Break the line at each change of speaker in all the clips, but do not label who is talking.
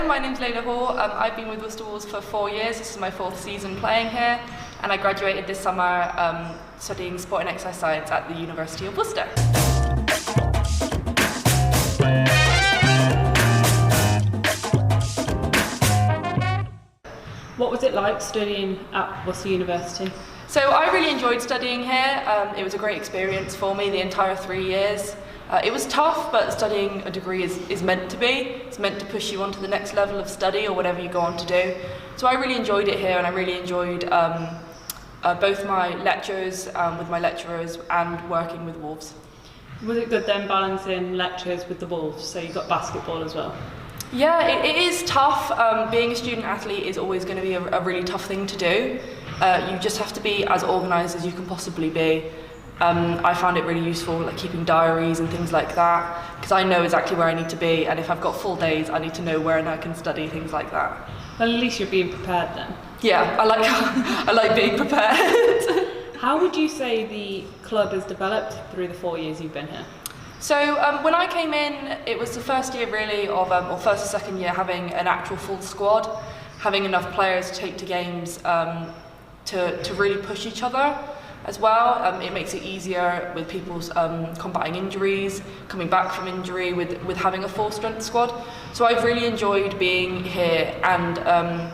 Hello, my name's Layla Hall. I've been with Worcester Wolves for 4 years. This is my 4th season playing here, and I graduated this summer studying sport and exercise science at the University of Worcester.
What was it like studying at Worcester University?
So I really enjoyed studying here. It was a great experience for me the entire 3 years. It was tough, but studying a degree is meant to be. It's meant to push you on to the next level of study or whatever you go on to do. So I really enjoyed it here, and I really enjoyed both my lectures with my lecturers and working with Wolves.
Was it good then balancing lectures with the Wolves, so you got basketball as well?
Yeah, it is tough. Being a student athlete is always going to be a really tough thing to do. You just have to be as organised as you can possibly be. I found it really useful, like keeping diaries and things like that, because I know exactly where I need to be, and if I've got full days, I need to know where I can study, things like that.
Well, at least you're being prepared then.
Yeah, I like being prepared.
How would you say the club has developed through the 4 years you've been here?
So when I came in, it was the first year really of, or first or second year, having an actual full squad, having enough players to take to games to really push each other as well. It makes it easier with people's combating injuries, coming back from injury, with having a full strength squad. So I've really enjoyed being here and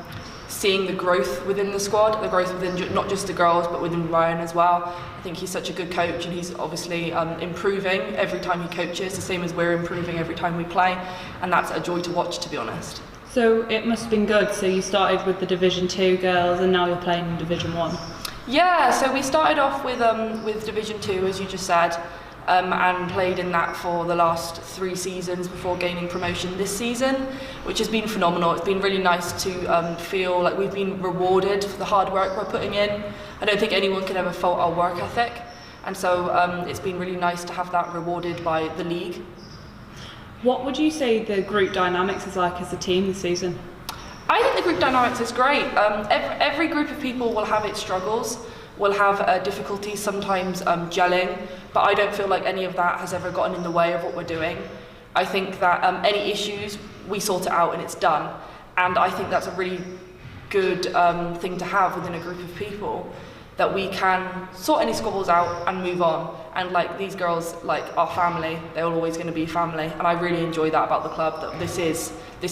seeing the growth within the squad, the growth within not just the girls but within Ryan as well. I think he's such a good coach, and he's obviously improving every time he coaches, the same as we're improving every time we play, and that's a joy to watch, to be honest.
So it must have been good, so you started with the Division 2 girls and now you're playing in Division 1.
Yeah, so we started off with Division 2, as you just said, and played in that for the last 3 seasons before gaining promotion this season, which has been phenomenal. It's been really nice to feel like we've been rewarded for the hard work we're putting in. I don't think anyone can ever fault our work ethic, and so it's been really nice to have that rewarded by the league.
What would you say the group dynamics is like as a team this season?
I think the group dynamics is great. Every group of people will have its struggles, will have difficulties sometimes gelling, but I don't feel like any of that has ever gotten in the way of what we're doing. I think that any issues, we sort it out and it's done. And I think that's a really good thing to have within a group of people, that we can sort any squabbles out and move on. And like these girls, like our family, they're always going to be family. And I really enjoy that about the club, that this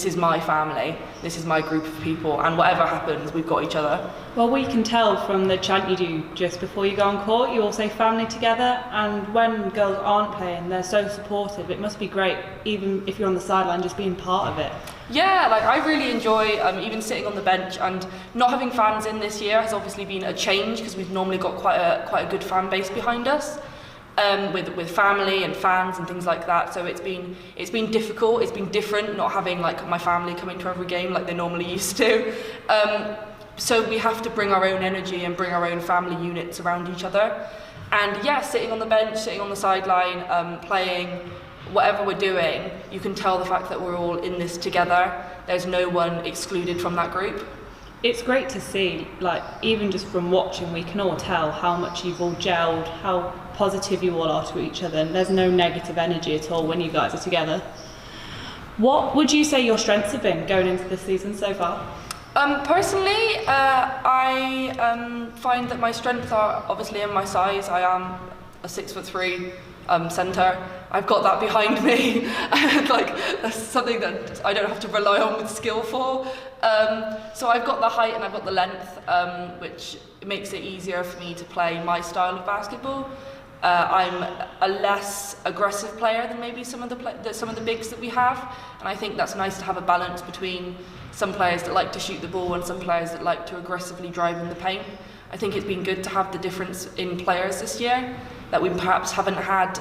is my family, this is my group of people, and whatever happens, we've got each other.
Well, we can tell from the chant you do just before you go on court, you all say family together, and when girls aren't playing, they're so supportive. It must be great, even if you're on the sideline, just being part of it. Yeah,
like I really enjoy even sitting on the bench, and not having fans in this year has obviously been a change, because we've normally got quite a good fan base behind us. With family and fans and things like that, so it's been difficult. It's been different not having like my family coming to every game like they normally used to. So we have to bring our own energy and bring our own family units around each other. And yeah, sitting on the bench, sitting on the sideline, playing, whatever we're doing, you can tell the fact that we're all in this together. There's no one excluded from that group.
It's great to see, like even just from watching, we can all tell how much you've all gelled, how positive you all are to each other, and there's no negative energy at all when you guys are together. What would you say your strengths have been going into this season so far?
Personally, I find that my strengths are obviously in my size. I am a 6'3" centre. I've got that behind me, and like that's something that I don't have to rely on with skill for. So I've got the height and I've got the length, which makes it easier for me to play my style of basketball. I'm a less aggressive player than maybe some of the bigs that we have, and I think that's nice to have a balance between some players that like to shoot the ball and some players that like to aggressively drive in the paint. I think it's been good to have the difference in players this year that we perhaps haven't had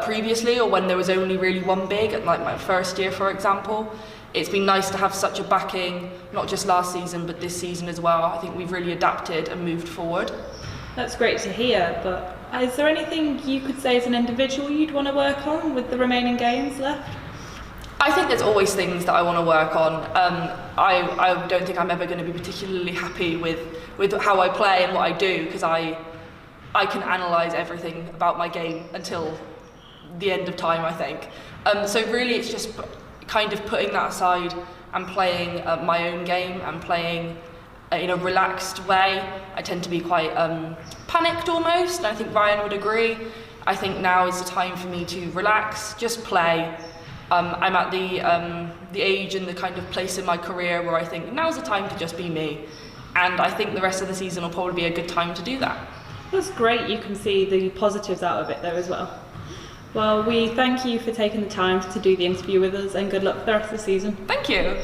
previously, or when there was only really one big, like my first year, for example. It's been nice to have such a backing, not just last season, but this season as well. I think we've really adapted and moved forward.
That's great to hear, but is there anything you could say as an individual you'd want to work on with the remaining games left?
I think there's always things that I want to work on. I don't think I'm ever going to be particularly happy with how I play and what I do, because I can analyse everything about my game until the end of time, I think. So really it's just kind of putting that aside and playing my own game and playing in a relaxed way. I tend to be quite panicked almost, and I think Ryan would agree. I think now is the time for me to relax, just play. I'm at the age and the kind of place in my career where I think now's the time to just be me. And I think the rest of the season will probably be a good time to do that.
That's great, you can see the positives out of it though as well. Well, we thank you for taking the time to do the interview with us, and good luck for the rest of the season.
Thank you.